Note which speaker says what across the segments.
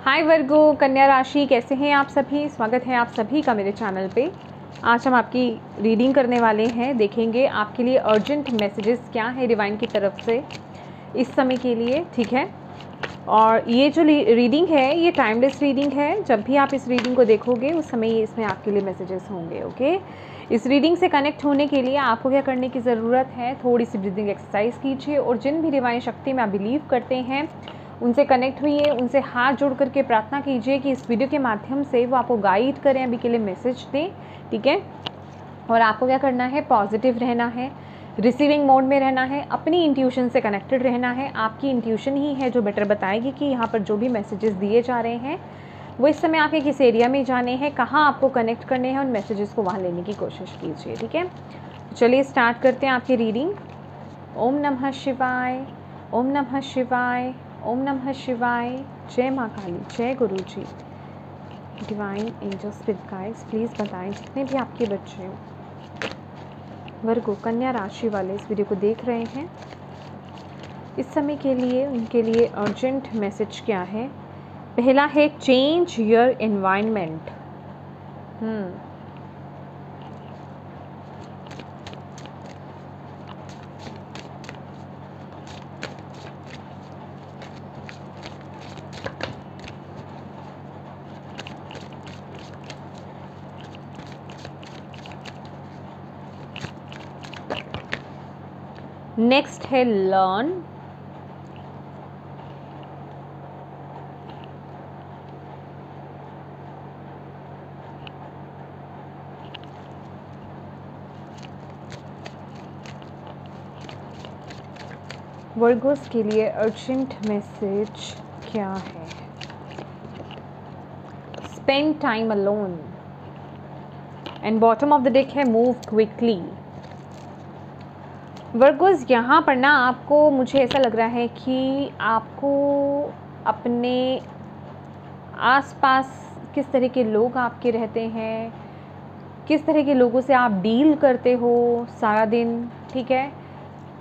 Speaker 1: हाय वर्गो कन्या राशि, कैसे हैं आप सभी। स्वागत है आप सभी का मेरे चैनल पे। आज हम आपकी रीडिंग करने वाले हैं। देखेंगे आपके लिए अर्जेंट मैसेजेस क्या है डिवाइन की तरफ से इस समय के लिए, ठीक है। और ये जो रीडिंग है ये टाइमलेस रीडिंग है। जब भी आप इस रीडिंग को देखोगे उस समय ये इसमें आपके लिए मैसेजेस होंगे, ओके। इस रीडिंग से कनेक्ट होने के लिए आपको क्या करने की ज़रूरत है, थोड़ी सी ब्रीदिंग एक्सरसाइज कीजिए और जिन भी डिवाइन शक्ति में आप बिलीव करते हैं उनसे कनेक्ट हुइए, उनसे हाथ जोड़ करके प्रार्थना कीजिए कि इस वीडियो के माध्यम से वो आपको गाइड करें, अभी के लिए मैसेज दें, ठीक है। और आपको क्या करना है, पॉजिटिव रहना है, रिसीविंग मोड में रहना है, अपनी इंट्यूशन से कनेक्टेड रहना है। आपकी इंट्यूशन ही है जो बेटर बताएगी कि यहाँ पर जो भी मैसेजेस दिए जा रहे हैं वो इस समय आपके किस एरिया में जाने हैं, कहाँ आपको कनेक्ट करने हैं, उन मैसेजेस को वहाँ लेने की कोशिश कीजिए, ठीक है। चलिए स्टार्ट करते हैं आपकी रीडिंग। ओम नमः शिवाय, ओम नमः शिवाय, ओम नमः शिवाय। जय माँ काली, जय Guru ji. Divine angel spirit guides please बताएं जितने भी आपके बच्चे हैं वर्गो कन्या राशि वाले इस वीडियो को देख रहे हैं, इस समय के लिए उनके लिए अर्जेंट मैसेज क्या है। पहला है चेंज योर एनवायरनमेंट। नेक्स्ट है लर्न। वर्गोस के लिए अर्जेंट मैसेज क्या है। Spend time alone and bottom of the deck है मूव क्विकली। वर्गोस यहाँ पर ना आपको, मुझे ऐसा लग रहा है कि आपको अपने आसपास किस तरह के लोग आपके रहते हैं, किस तरह के लोगों से आप डील करते हो सारा दिन, ठीक है।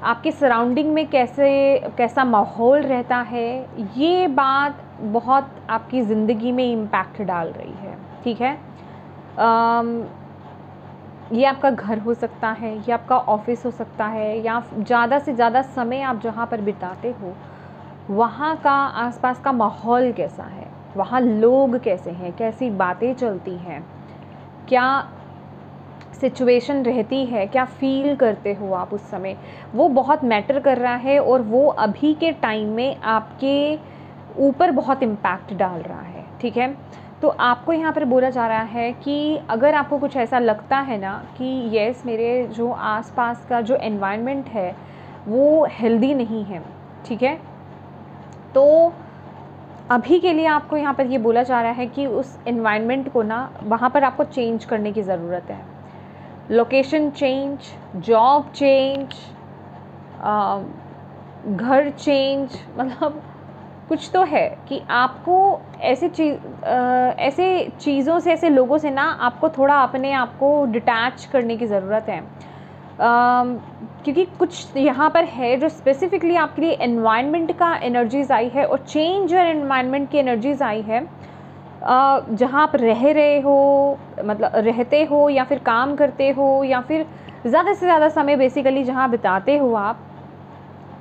Speaker 1: आपके सराउंडिंग में कैसा माहौल रहता है, ये बात बहुत आपकी ज़िंदगी में इम्पैक्ट डाल रही है, ठीक है। ये आपका घर हो सकता है, ये आपका ऑफिस हो सकता है, या ज़्यादा से ज़्यादा समय आप जहाँ पर बिताते हो वहाँ का आसपास का माहौल कैसा है, वहाँ लोग कैसे हैं, कैसी बातें चलती हैं, क्या सिचुएशन रहती है, क्या फील करते हो आप उस समय, वो बहुत मैटर कर रहा है और वो अभी के टाइम में आपके ऊपर बहुत इम्पैक्ट डाल रहा है, ठीक है। तो आपको यहाँ पर बोला जा रहा है कि अगर आपको कुछ ऐसा लगता है ना कि यस मेरे जो आसपास का जो एनवायरनमेंट है वो हेल्दी नहीं है, ठीक है, तो अभी के लिए आपको यहाँ पर ये बोला जा रहा है कि उस एनवायरनमेंट को ना वहाँ पर आपको चेंज करने की ज़रूरत है। लोकेशन चेंज, जॉब चेंज, घर चेंज, मतलब कुछ तो है कि आपको ऐसे चीज़ों से, ऐसे लोगों से ना आपको थोड़ा अपने आप को डिटैच करने की ज़रूरत है। क्योंकि कुछ यहाँ पर है जो स्पेसिफिकली आपके लिए एनवायरनमेंट का एनर्जीज आई है और चेंज और एनवायरनमेंट की एनर्जीज आई है। जहाँ आप रह रहे हो, मतलब रहते हो या फिर काम करते हो या फिर ज़्यादा से ज़्यादा समय बेसिकली जहाँ बिताते हो आप,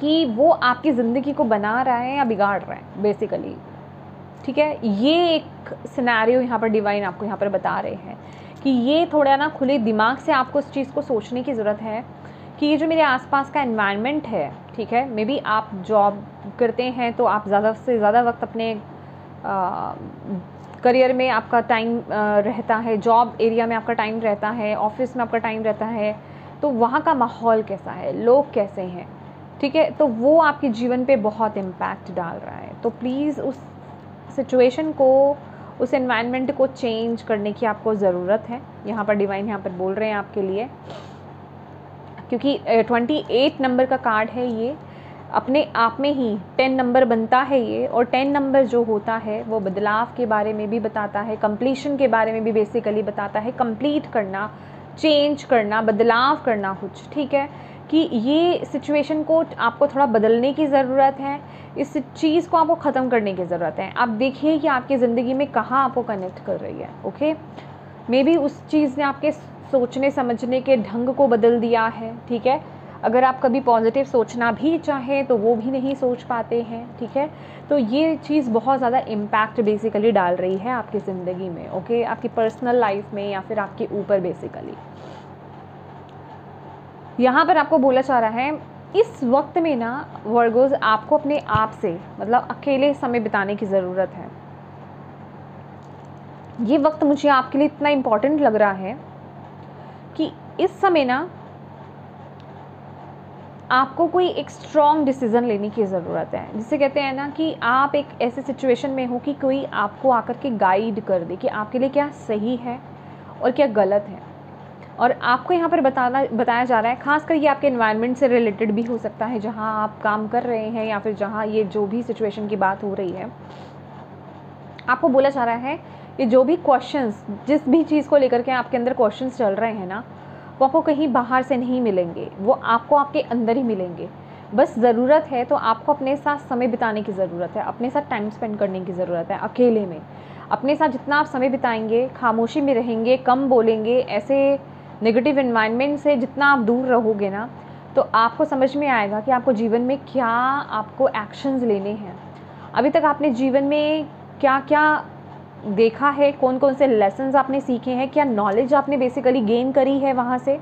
Speaker 1: कि वो आपकी ज़िंदगी को बना रहा है या बिगाड़ रहा है बेसिकली, ठीक है। ये एक सिनेरियो यहाँ पर डिवाइन आपको यहाँ पर बता रहे हैं कि ये थोड़ा ना खुले दिमाग से आपको इस चीज़ को सोचने की ज़रूरत है कि ये जो मेरे आसपास का एनवायरनमेंट है, ठीक है, मे बी आप जॉब करते हैं तो आप ज़्यादा से ज़्यादा वक्त अपने करियर में आपका टाइम रहता है, जॉब एरिया में आपका टाइम रहता है, ऑफिस में आपका टाइम रहता है, तो वहाँ का माहौल कैसा है, लोग कैसे हैं, ठीक है, तो वो आपके जीवन पे बहुत इम्पैक्ट डाल रहा है। तो प्लीज़ उस सिचुएशन को, उस एनवायरनमेंट को चेंज करने की आपको ज़रूरत है। यहाँ पर डिवाइन यहाँ पर बोल रहे हैं आपके लिए, क्योंकि 28 नंबर का कार्ड है ये, अपने आप में ही 10 नंबर बनता है ये, और 10 नंबर जो होता है वो बदलाव के बारे में भी बताता है, कंप्लीशन के बारे में भी बेसिकली बताता है, कंप्लीट करना, चेंज करना, बदलाव करना कुछ, ठीक है, कि ये सिचुएशन को आपको थोड़ा बदलने की ज़रूरत है, इस चीज़ को आपको ख़त्म करने की ज़रूरत है। आप देखिए कि आपकी ज़िंदगी में कहाँ आपको कनेक्ट कर रही है। ओके, मे बी उस चीज़ ने आपके सोचने समझने के ढंग को बदल दिया है। ठीक है, अगर आप कभी पॉजिटिव सोचना भी चाहें तो वो भी नहीं सोच पाते हैं। ठीक है, तो ये चीज़ बहुत ज़्यादा इम्पैक्ट बेसिकली डाल रही है आपकी ज़िंदगी में। ओके, आपकी पर्सनल लाइफ में या फिर आपके ऊपर बेसिकली। यहाँ पर आपको बोला जा रहा है इस वक्त में ना वर्गोज़, आपको अपने आप से मतलब अकेले समय बिताने की ज़रूरत है। ये वक्त मुझे आपके लिए इतना इम्पॉर्टेंट लग रहा है कि इस समय ना आपको कोई एक स्ट्रॉन्ग डिसीज़न लेने की ज़रूरत है। जिसे कहते हैं ना कि आप एक ऐसे सिचुएशन में हो कि कोई आपको आकर के गाइड कर दे कि आपके लिए क्या सही है और क्या गलत है। और आपको यहाँ पर बताया जा रहा है, खासकर ये आपके एनवायरनमेंट से रिलेटेड भी हो सकता है जहाँ आप काम कर रहे हैं या फिर जहाँ ये जो भी सिचुएशन की बात हो रही है। आपको बोला जा रहा है ये जो भी क्वेश्चंस, जिस भी चीज़ को लेकर के आपके अंदर क्वेश्चंस चल रहे हैं ना, वो आपको कहीं बाहर से नहीं मिलेंगे, वो आपको आपके अंदर ही मिलेंगे। बस ज़रूरत है तो आपको अपने साथ समय बिताने की ज़रूरत है, अपने साथ टाइम स्पेंड करने की ज़रूरत है। अकेले में अपने साथ जितना आप समय बिताएंगे, खामोशी में रहेंगे, कम बोलेंगे, ऐसे नेगेटिव एनवायरनमेंट से जितना आप दूर रहोगे ना, तो आपको समझ में आएगा कि आपको जीवन में क्या आपको एक्शंस लेने हैं। अभी तक आपने जीवन में क्या क्या देखा है, कौन कौन से लेसन्स आपने सीखे हैं, क्या नॉलेज आपने बेसिकली गेन करी है वहाँ से।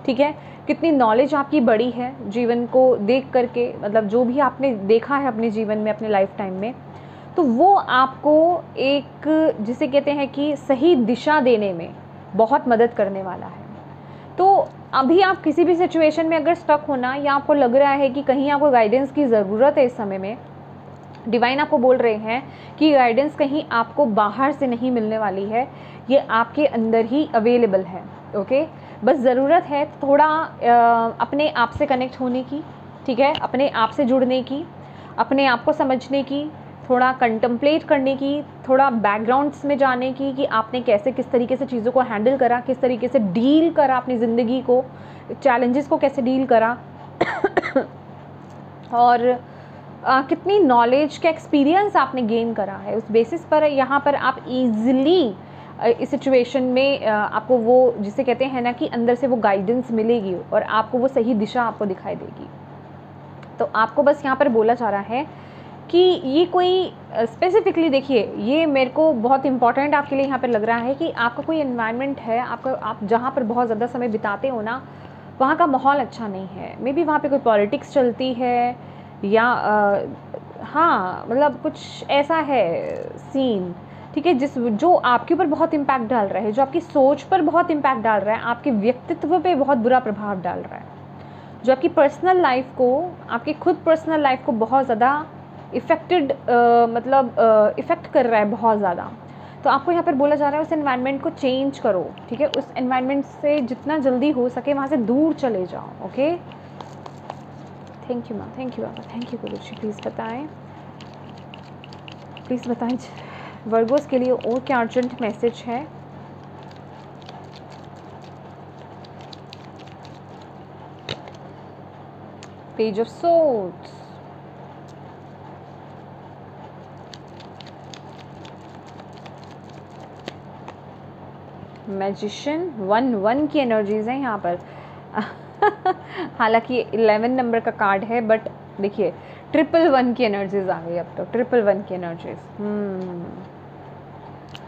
Speaker 1: ठीक है, कितनी नॉलेज आपकी बढ़ी है जीवन को देख करके, मतलब जो भी आपने देखा है अपने जीवन में, अपने लाइफ टाइम में, तो वो आपको एक जिसे कहते हैं कि सही दिशा देने में बहुत मदद करने वाला है। तो अभी आप किसी भी सिचुएशन में अगर स्टक होना या आपको लग रहा है कि कहीं आपको गाइडेंस की ज़रूरत है, इस समय में डिवाइन आपको बोल रहे हैं कि गाइडेंस कहीं आपको बाहर से नहीं मिलने वाली है, ये आपके अंदर ही अवेलेबल है। ओके, बस ज़रूरत है थोड़ा अपने आप से कनेक्ट होने की। ठीक है, अपने आप से जुड़ने की, अपने आप को समझने की, थोड़ा कंटम्पलेट करने की, थोड़ा बैकग्राउंड्स में जाने की कि आपने कैसे किस तरीके से चीज़ों को हैंडल करा, किस तरीके से डील करा अपनी ज़िंदगी को, चैलेंजेस को कैसे डील करा और कितनी नॉलेज का एक्सपीरियंस आपने गेन करा है। उस बेसिस पर यहाँ पर आप ईज़िली इस सिचुएशन में आपको वो जिसे कहते हैं ना कि अंदर से वो गाइडेंस मिलेगी और आपको वो सही दिशा आपको दिखाई देगी। तो आपको बस यहाँ पर बोला जा रहा है कि ये कोई स्पेसिफिकली, देखिए ये मेरे को बहुत इंपॉर्टेंट आपके लिए यहाँ पर लग रहा है कि आपका कोई एनवायरनमेंट है, आपका आप जहाँ पर बहुत ज़्यादा समय बिताते हो ना, वहाँ का माहौल अच्छा नहीं है। मे बी वहाँ पे कोई पॉलिटिक्स चलती है या हाँ मतलब कुछ ऐसा है सीन। ठीक है, जो आपके ऊपर बहुत इम्पैक्ट डाल रहा है, जो आपकी सोच पर बहुत इम्पैक्ट डाल रहा है, आपके व्यक्तित्व पे बहुत बुरा प्रभाव डाल रहा है, जो आपकी पर्सनल लाइफ को, आपकी खुद पर्सनल लाइफ को बहुत ज़्यादा इफ़ेक्ट कर रहा है बहुत ज़्यादा। तो आपको यहाँ पर बोला जा रहा है उस एनवायरनमेंट को चेंज करो। ठीक है, उस एनवायरनमेंट से जितना जल्दी हो सके वहाँ से दूर चले जाओ। Okay, thank you ma'am, thank you Baba, thank you Guru ji. Please बताएं वर्गोस के लिए और क्या अर्जेंट मैसेज है। पेज ऑफ सोर्ड्स, मैजिशियन, 1 की एनर्जीज हैं यहाँ पर हालांकि 11 नंबर का कार्ड है, बट देखिए 111 की एनर्जीज आ गई अब तो, 111 की एनर्जीज।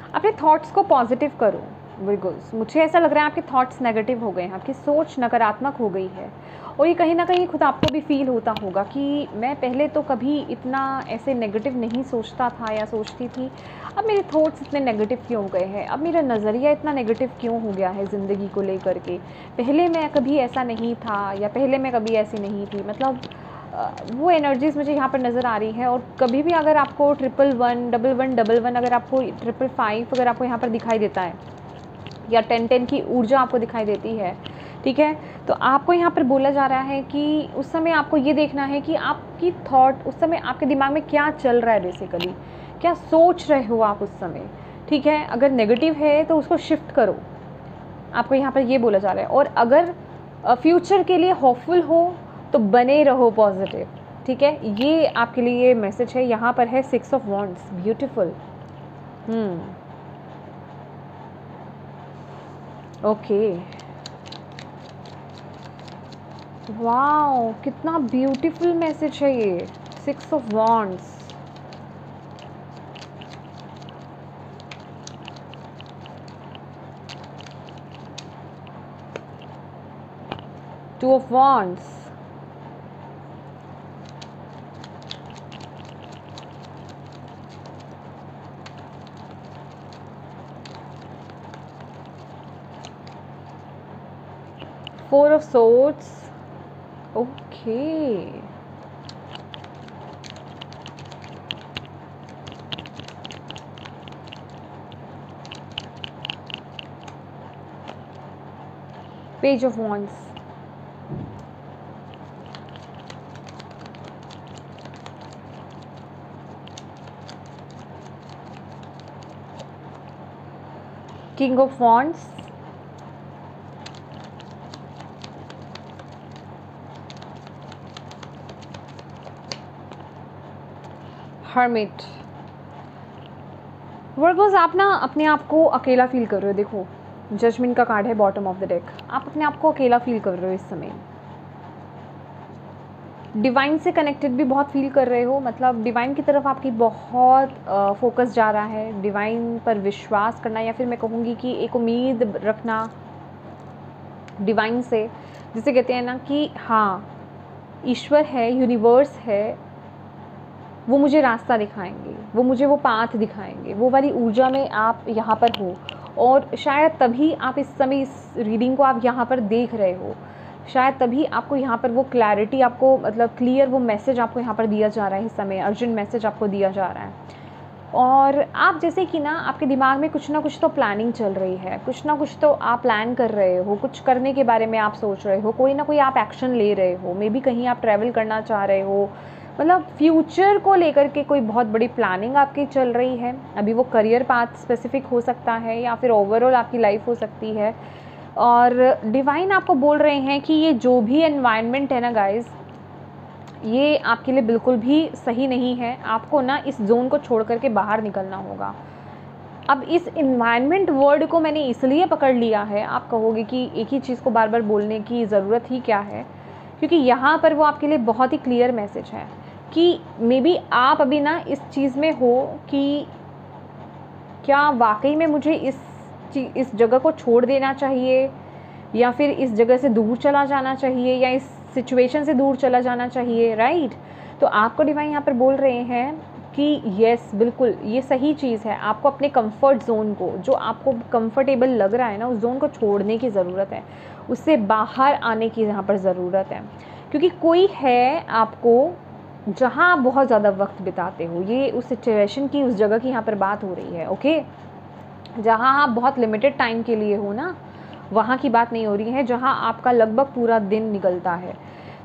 Speaker 1: अपने थॉट्स को पॉजिटिव करो विर्गोस। मुझे ऐसा लग रहा है आपके थॉट्स नेगेटिव हो गए हैं, आपकी सोच नकारात्मक हो गई है और ये कहीं ना कहीं खुद आपको भी फील होता होगा कि मैं पहले तो कभी इतना ऐसे नेगेटिव नहीं सोचता था या सोचती थी, अब मेरे थॉट्स इतने नेगेटिव क्यों हो गए हैं, अब मेरा नज़रिया इतना नेगेटिव क्यों हो गया है ज़िंदगी को लेकर के। पहले मैं कभी ऐसा नहीं था या पहले मैं कभी ऐसी नहीं थी, मतलब वो एनर्जीज़ मुझे यहाँ पर नज़र आ रही है। और कभी भी अगर आपको 111, 1111, अगर आपको 555 अगर आपको यहाँ पर दिखाई देता है या 1010 की ऊर्जा आपको दिखाई देती है, ठीक है, तो आपको यहाँ पर बोला जा रहा है कि उस समय आपको ये देखना है कि आपकी थॉट उस समय आपके दिमाग में क्या चल रहा है, बेसिकली क्या सोच रहे हो आप उस समय। ठीक है, अगर नेगेटिव है तो उसको शिफ्ट करो, आपको यहाँ पर ये बोला जा रहा है। और अगर फ्यूचर के लिए होपफुल हो तो बने रहो पॉजिटिव, ठीक है। ये आपके लिए मैसेज है। यहाँ पर है 6 of wands, beautiful. Okay, wow, कितना ब्यूटीफुल मैसेज है ये, 6 of wands. Two of Wands, Four of Swords, okay, Page of Wands, King of Wands, Hermit। Virgo's, आप ना अपने आप को अकेला फील कर रहे हो। देखो, जजमेंट का कार्ड है बॉटम ऑफ द डेक। आप अपने आप को अकेला फील कर रहे हो इस समय। डिवाइन से कनेक्टेड भी बहुत फील कर रहे हो, मतलब डिवाइन की तरफ आपकी बहुत फोकस जा रहा है। डिवाइन पर विश्वास करना, या फिर मैं कहूँगी कि एक उम्मीद रखना डिवाइन से, जिसे कहते हैं ना कि हाँ, ईश्वर है, यूनिवर्स है, वो मुझे रास्ता दिखाएंगे, वो मुझे वो पाथ दिखाएंगे। वो वाली ऊर्जा में आप यहाँ पर हो, और शायद तभी आप इस समय इस रीडिंग को आप यहाँ पर देख रहे हो। शायद तभी आपको यहाँ पर वो क्लैरिटी, आपको मतलब क्लियर वो मैसेज आपको यहाँ पर दिया जा रहा है इस समय, अर्जेंट मैसेज आपको दिया जा रहा है। और आप जैसे कि ना, आपके दिमाग में कुछ ना कुछ तो प्लानिंग चल रही है, कुछ ना कुछ तो आप प्लान कर रहे हो, कुछ करने के बारे में आप सोच रहे हो, कोई ना कोई आप एक्शन ले रहे हो। मे बी कहीं आप ट्रैवल करना चाह रहे हो, मतलब फ्यूचर को लेकर के कोई बहुत बड़ी प्लानिंग आपकी चल रही है। अभी वो करियर पाथ स्पेसिफिक हो सकता है, या फिर ओवरऑल आपकी लाइफ हो सकती है। और डिवाइन आपको बोल रहे हैं कि ये जो भी एनवायरनमेंट है ना गाइस, ये आपके लिए बिल्कुल भी सही नहीं है। आपको ना इस जोन को छोड़ करके बाहर निकलना होगा। अब इस इन्वायरमेंट वर्ड को मैंने इसलिए पकड़ लिया है, आप कहोगे कि एक ही चीज़ को बार बार बोलने की ज़रूरत ही क्या है, क्योंकि यहाँ पर वो आपके लिए बहुत ही क्लियर मैसेज है कि मे बी आप अभी ना इस चीज़ में हो कि क्या वाकई में मुझे इस जगह को छोड़ देना चाहिए, या फिर इस जगह से दूर चला जाना चाहिए, या इस सिचुएशन से दूर चला जाना चाहिए, राइट। तो आपको डिवाइन यहाँ पर बोल रहे हैं कि यस, बिल्कुल ये सही चीज़ है। आपको अपने कंफर्ट जोन को, जो आपको कंफर्टेबल लग रहा है ना, उस जोन को छोड़ने की ज़रूरत है, उससे बाहर आने की यहाँ पर ज़रूरत है। क्योंकि कोई है आपको जहाँ आप बहुत ज़्यादा वक्त बिताते हो, ये उस सिचुएशन की, उस जगह की यहाँ पर बात हो रही है, ओके। जहाँ आप बहुत लिमिटेड टाइम के लिए हो ना, वहाँ की बात नहीं हो रही है, जहाँ आपका लगभग पूरा दिन निकलता है।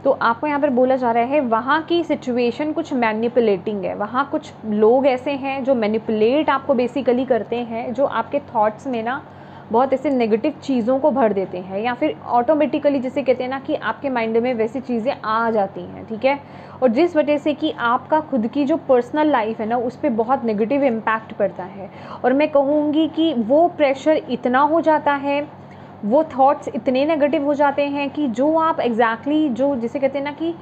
Speaker 1: तो आपको यहाँ पर बोला जा रहा है वहाँ की सिचुएशन कुछ मैनिपुलेटिंग है। वहाँ कुछ लोग ऐसे हैं जो मैनिपुलेट आपको बेसिकली करते हैं, जो आपके थॉट्स में ना बहुत ऐसे नेगेटिव चीज़ों को भर देते हैं, या फिर ऑटोमेटिकली जिसे कहते हैं ना कि आपके माइंड में वैसी चीज़ें आ जाती हैं, ठीक है। और जिस वजह से कि आपका खुद की जो पर्सनल लाइफ है ना, उस पर बहुत नेगेटिव इम्पैक्ट पड़ता है। और मैं कहूँगी कि वो प्रेशर इतना हो जाता है, वो थॉट्स इतने नेगेटिव हो जाते हैं कि जो आप एग्जैक्टली जो जिसे कहते हैं ना कि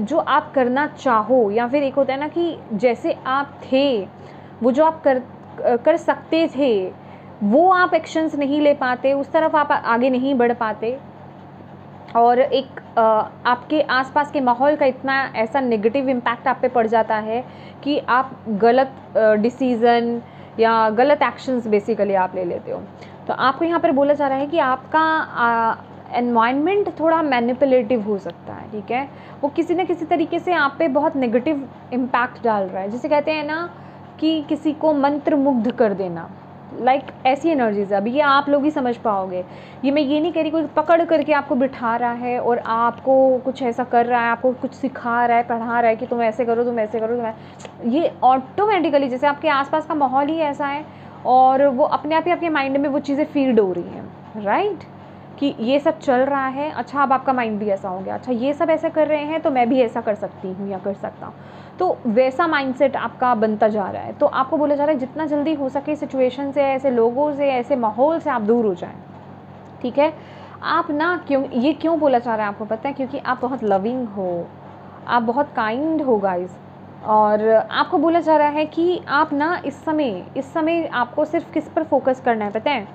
Speaker 1: जो आप करना चाहो, या फिर एक होता है ना कि जैसे आप थे, वो जो आप कर सकते थे, वो आप एक्शंस नहीं ले पाते, उस तरफ आप आगे नहीं बढ़ पाते। और एक आपके आसपास के माहौल का इतना ऐसा नेगेटिव इम्पैक्ट आप पे पड़ जाता है कि आप गलत डिसीज़न या गलत एक्शंस बेसिकली आप ले लेते हो। तो आपको यहाँ पर बोला जा रहा है कि आपका एनवायरनमेंट थोड़ा मैनिपुलेटिव हो सकता है, ठीक है। वो किसी न किसी तरीके से आप पे बहुत नेगेटिव इम्पैक्ट डाल रहा है, जिसे कहते हैं ना कि किसी को मंत्र मुग्ध कर देना, लाइक ऐसी एनर्जीज है। अभी ये आप लोग ही समझ पाओगे। ये मैं ये नहीं कह रही कोई पकड़ करके आपको बिठा रहा है और आपको कुछ ऐसा कर रहा है, आपको कुछ सिखा रहा है, पढ़ा रहा है कि तुम ऐसे करो, तुम ऐसे करो, ये ऑटोमेटिकली जैसे आपके आसपास का माहौल ही ऐसा है, और वो अपने आप ही आपके माइंड में वो चीज़ें फीड हो रही हैं, राइट। कि ये सब चल रहा है, अच्छा अब आपका माइंड भी ऐसा हो गया, अच्छा ये सब ऐसे कर रहे हैं तो मैं भी ऐसा कर सकती हूँ या कर सकता हूँ। तो वैसा माइंडसेट आपका बनता जा रहा है। तो आपको बोला जा रहा है जितना जल्दी हो सके सिचुएशन से, ऐसे लोगों से, ऐसे माहौल से आप दूर हो जाएं, ठीक है। आप ना ये क्यों बोला जा रहा है आपको पता है? क्योंकि आप बहुत लविंग हो, आप बहुत काइंड हो गाइस। और आपको बोला जा रहा है कि आप ना इस समय आपको सिर्फ किस पर फोकस करना है पता है?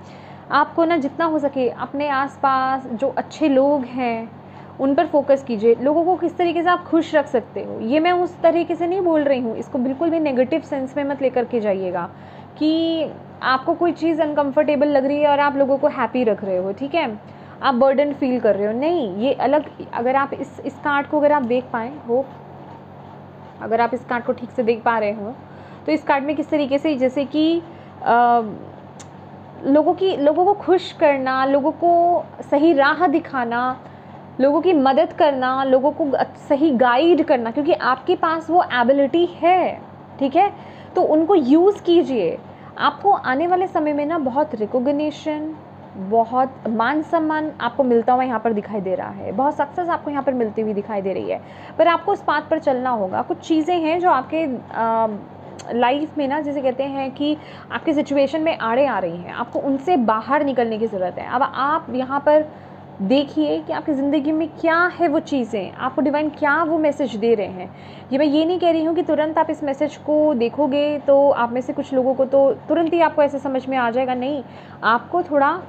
Speaker 1: आपको ना जितना हो सके अपने आसपास जो अच्छे लोग हैं उन पर फोकस कीजिए। लोगों को किस तरीके से आप खुश रख सकते हो, ये मैं उस तरीके से नहीं बोल रही हूँ, इसको बिल्कुल भी नेगेटिव सेंस में मत लेकर के जाइएगा कि आपको कोई चीज़ अनकंफर्टेबल लग रही है और आप लोगों को हैप्पी रख रहे हो, ठीक है, आप बर्डन फील कर रहे हो, नहीं, ये अलग। अगर आप इस कार्ड को अगर आप देख पाएँ हो, अगर आप इस कार्ड को ठीक से देख पा रहे हो तो इस कार्ड में किस तरीके से, जैसे कि लोगों को खुश करना, लोगों को सही राह दिखाना, लोगों की मदद करना, लोगों को सही गाइड करना, क्योंकि आपके पास वो एबिलिटी है, ठीक है। तो उनको यूज़ कीजिए। आपको आने वाले समय में ना बहुत रिकॉग्निशन, बहुत मान सम्मान आपको मिलता हुआ यहाँ पर दिखाई दे रहा है, बहुत सक्सेस आपको यहाँ पर मिलती हुई दिखाई दे रही है। पर आपको उस पाथ पर चलना होगा। कुछ चीज़ें हैं जो आपके लाइफ में ना, जैसे कहते हैं कि आपकी सिचुएशन में आड़े आ रही हैं, आपको उनसे बाहर निकलने की ज़रूरत है। अब आप यहाँ पर देखिए कि आपकी ज़िंदगी में क्या है वो चीज़ें, आपको डिवाइन क्या वो मैसेज दे रहे हैं। ये मैं ये नहीं कह रही हूँ कि तुरंत आप इस मैसेज को देखोगे तो आप में से कुछ लोगों को तो तुरंत ही आपको ऐसे समझ में आ जाएगा, नहीं, आपको थोड़ा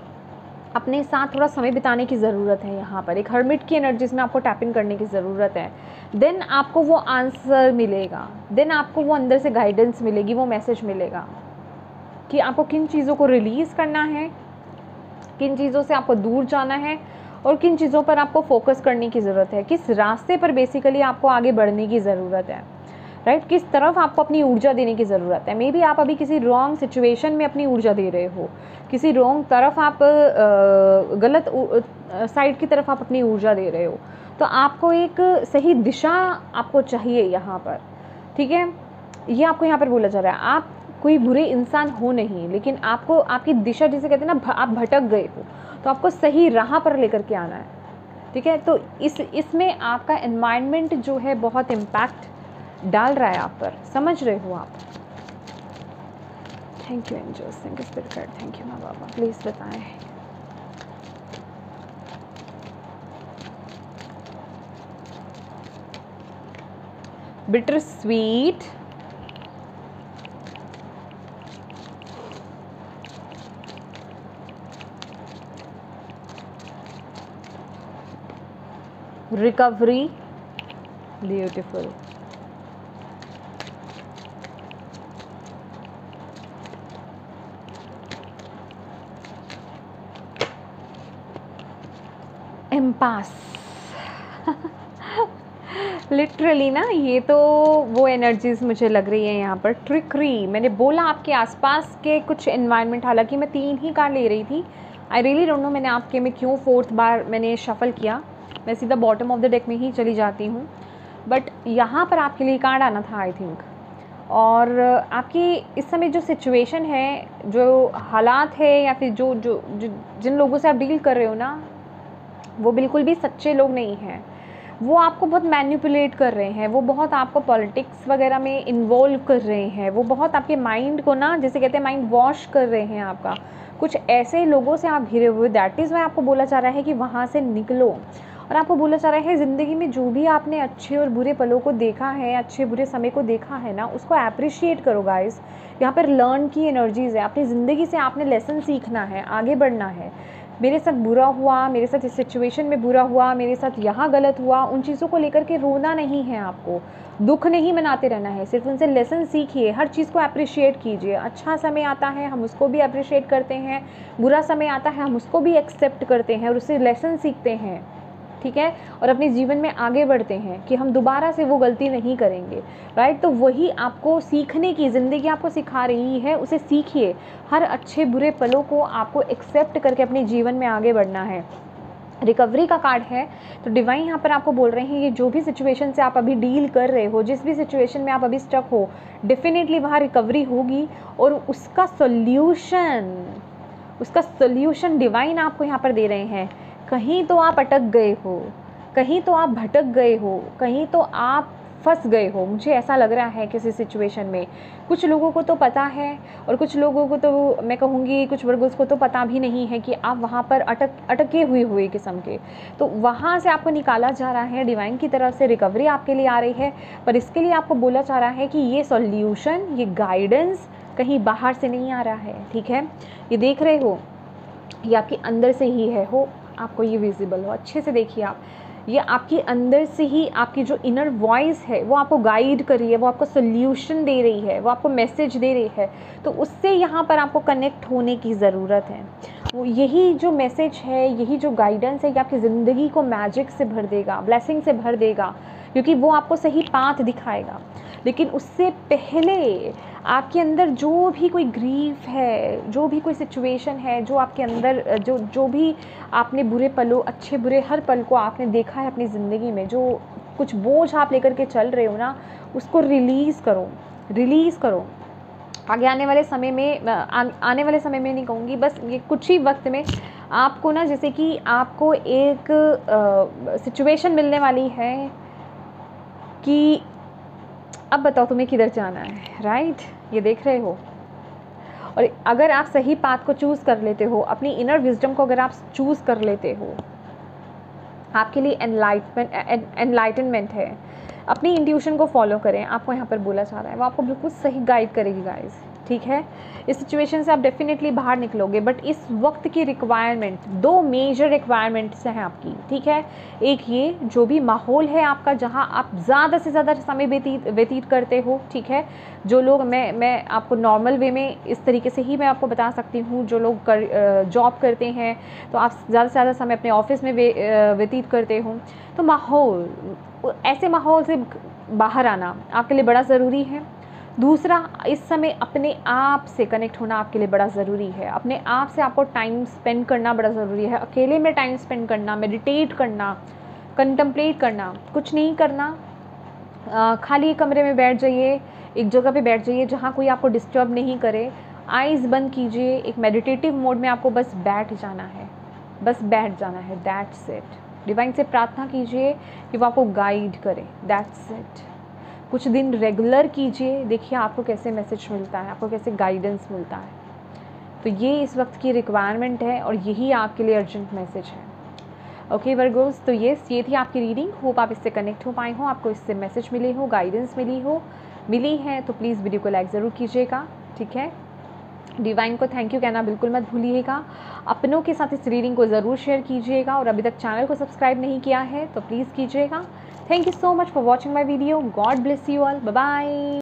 Speaker 1: अपने साथ थोड़ा समय बिताने की ज़रूरत है। यहाँ पर एक हर्मिट की एनर्जीज में आपको टैप इन करने की ज़रूरत है। देन आपको वो आंसर मिलेगा, देन आपको वो अंदर से गाइडेंस मिलेगी, वो मैसेज मिलेगा कि आपको किन चीज़ों को रिलीज़ करना है, किन चीज़ों से आपको दूर जाना है और किन चीज़ों पर आपको फोकस करने की ज़रूरत है, किस रास्ते पर बेसिकली आपको आगे बढ़ने की ज़रूरत है, राइट, किस तरफ आपको अपनी ऊर्जा देने की ज़रूरत है। मे बी आप अभी किसी रॉन्ग सिचुएशन में अपनी ऊर्जा दे रहे हो, किसी रॉन्ग तरफ आप गलत साइड की तरफ आप अपनी ऊर्जा दे रहे हो, तो आपको एक सही दिशा आपको चाहिए यहाँ पर, ठीक है। ये आपको यहाँ पर बोला जा रहा है, आप कोई बुरे इंसान हो नहीं, लेकिन आपको आपकी दिशा, जिसे कहते हैं ना, आप भटक गए हो तो आपको सही राह पर लेकर के आना है, ठीक है। तो इसमें आपका एनवायरनमेंट जो है बहुत इम्पैक्ट डाल रहा है आप पर, समझ रहे हो आप। Thank you angels, thank you spirit guide, thank you माँ बाबा, प्लीज़ बताएं। Bitter sweet, recovery, beautiful, empath. Literally ना, ये तो वो एनर्जीज मुझे लग रही है यहाँ पर। ट्रिकरी, मैंने बोला आपके आसपास के कुछ एनवायरनमेंट, हालांकि मैं 3 ही कार्ड ले रही थी, आई रियली डोंट नो मैंने आपके में क्यों 4th बार मैंने शफल किया, मैं सीधा बॉटम ऑफ द डेक में ही चली जाती हूँ, बट यहाँ पर आपके लिए कार्ड आना था आई थिंक। और आपकी इस समय जो सिचुएशन है, जो हालात है, या फिर जो जो जिन लोगों से आप डील कर रहे हो ना, वो बिल्कुल भी सच्चे लोग नहीं हैं, वो आपको बहुत मैनिपुलेट कर रहे हैं, वो बहुत आपको पॉलिटिक्स वगैरह में इन्वॉल्व कर रहे हैं, वो बहुत आपके माइंड को ना, जैसे कहते हैं, माइंड वॉश कर रहे हैं आपका। कुछ ऐसे लोगों से आप घिरे हुए, दैट इज़ वाई आपको बोला जा रहा है कि वहाँ से निकलो। और आपको बोला जा रहा है ज़िंदगी में जो भी आपने अच्छे और बुरे पलों को देखा है, अच्छे बुरे समय को देखा है ना, उसको अप्रिशिएट करो गाइस। यहाँ पर लर्न की एनर्जीज़ है, अपनी ज़िंदगी से आपने लेसन सीखना है, आगे बढ़ना है। मेरे साथ बुरा हुआ, मेरे साथ इस सिचुएशन में बुरा हुआ, मेरे साथ यहाँ गलत हुआ, उन चीज़ों को लेकर के रोना नहीं है, आपको दुख नहीं मनाते रहना है, सिर्फ उनसे लेसन सीखिए, हर चीज़ को अप्रिशिएट कीजिए। अच्छा समय आता है हम उसको भी अप्रिशिएट करते हैं, बुरा समय आता है हम उसको भी एक्सेप्ट करते हैं और उससे लेसन सीखते हैं, ठीक है, और अपने जीवन में आगे बढ़ते हैं कि हम दोबारा से वो गलती नहीं करेंगे, राइट। तो वही आपको सीखने की ज़िंदगी आपको सिखा रही है, उसे सीखिए। हर अच्छे बुरे पलों को आपको एक्सेप्ट करके अपने जीवन में आगे बढ़ना है। रिकवरी का कार्ड है, तो डिवाइन यहाँ पर आपको बोल रहे हैं, ये जो भी सिचुएशन से आप अभी डील कर रहे हो, जिस भी सिचुएशन में आप अभी स्टक हो, डेफिनेटली वहाँ रिकवरी होगी और उसका सॉल्यूशन उसका सोल्यूशन डिवाइन आपको यहाँ पर दे रहे हैं। कहीं तो आप अटक गए हो, कहीं तो आप भटक गए हो, कहीं तो आप फंस गए हो। मुझे ऐसा लग रहा है किसी सिचुएशन में। कुछ लोगों को तो पता है और कुछ लोगों को तो मैं कहूँगी कुछ वर्गों को तो पता भी नहीं है कि आप वहाँ पर अटके हुए किस्म के। तो वहाँ से आपको निकाला जा रहा है, डिवाइन की तरफ से रिकवरी आपके लिए आ रही है। पर इसके लिए आपको बोला जा रहा है कि ये सॉल्यूशन, ये गाइडेंस कहीं बाहर से नहीं आ रहा है, ठीक है। ये देख रहे हो, ये आपके अंदर से ही है, हो आपको ये विजिबल हो, अच्छे से देखिए आप। ये आपके अंदर से ही आपकी जो इनर वॉइस है वो आपको गाइड कर रही है, वो आपको सोल्यूशन दे रही है, वो आपको मैसेज दे रही है। तो उससे यहाँ पर आपको कनेक्ट होने की ज़रूरत है। वो यही जो मैसेज है, यही जो गाइडेंस है, ये आपकी ज़िंदगी को मैजिक से भर देगा, ब्लेसिंग से भर देगा, क्योंकि वो आपको सही पाथ दिखाएगा। लेकिन उससे पहले आपके अंदर जो भी कोई ग्रीफ है, जो भी कोई सिचुएशन है, जो आपके अंदर जो भी आपने बुरे पलों, अच्छे बुरे हर पल को आपने देखा है अपनी ज़िंदगी में, जो कुछ बोझ आप लेकर के चल रहे हो ना, उसको रिलीज़ करो, रिलीज़ करो। आगे आने वाले समय में, आने वाले समय में नहीं कहूँगी, बस ये कुछ ही वक्त में आपको ना, जैसे कि आपको एक सिचुएशन मिलने वाली है कि अब बताओ तुम्हें किधर जाना है, राइट। ये देख रहे हो। और अगर आप सही पाथ को चूज़ कर लेते हो, अपनी इनर विजडम को अगर आप चूज़ कर लेते हो, आपके लिए एनलाइटनमेंट है। अपनी इंट्यूशन को फॉलो करें, आपको यहाँ पर बोला जा रहा है, वो आपको बिल्कुल सही गाइड करेगी गाइस, ठीक है। इस सिचुएशन से आप डेफिनेटली बाहर निकलोगे। बट इस वक्त की रिक्वायरमेंट, दो मेजर रिक्वायरमेंट्स हैं आपकी, ठीक है। एक ये जो भी माहौल है आपका, जहाँ आप ज़्यादा से ज़्यादा समय व्यतीत करते हो, ठीक है। जो लोग, मैं आपको नॉर्मल वे में इस तरीके से ही मैं आपको बता सकती हूँ, जो लोग जॉब करते हैं तो आप ज़्यादा से ज़्यादा समय अपने ऑफिस में व्यतीत करते हो, तो माहौल, ऐसे माहौल से बाहर आना आपके लिए बड़ा ज़रूरी है। दूसरा, इस समय अपने आप से कनेक्ट होना आपके लिए बड़ा ज़रूरी है। अपने आप से आपको टाइम स्पेंड करना बड़ा ज़रूरी है। अकेले में टाइम स्पेंड करना, मेडिटेट करना, कंटम्पलेट करना, कुछ नहीं करना, खाली कमरे में बैठ जाइए, एक जगह पे बैठ जाइए जहाँ कोई आपको डिस्टर्ब नहीं करे। आइज़ बंद कीजिए, एक मेडिटेटिव मोड में आपको बस बैठ जाना है, बस बैठ जाना है, दैट्स इट। डिवाइन से प्रार्थना कीजिए कि वो आपको गाइड करे, दैट्स इट। कुछ दिन रेगुलर कीजिए, देखिए आपको कैसे मैसेज मिलता है, आपको कैसे गाइडेंस मिलता है। तो ये इस वक्त की रिक्वायरमेंट है और यही आपके लिए अर्जेंट मैसेज है। ओके वर्गोस, तो ये थी आपकी रीडिंग। होप आप इससे कनेक्ट हो पाए हो, आपको इससे मैसेज मिले हो, गाइडेंस मिली है तो प्लीज़ वीडियो को लाइक ज़रूर कीजिएगा, ठीक है। डिवाइन को थैंक यू कहना बिल्कुल मत भूलिएगा। अपनों के साथ इस रीडिंग को ज़रूर शेयर कीजिएगा और अभी तक चैनल को सब्सक्राइब नहीं किया है तो प्लीज़ कीजिएगा। Thank you so much for watching my video. God bless you all, bye bye.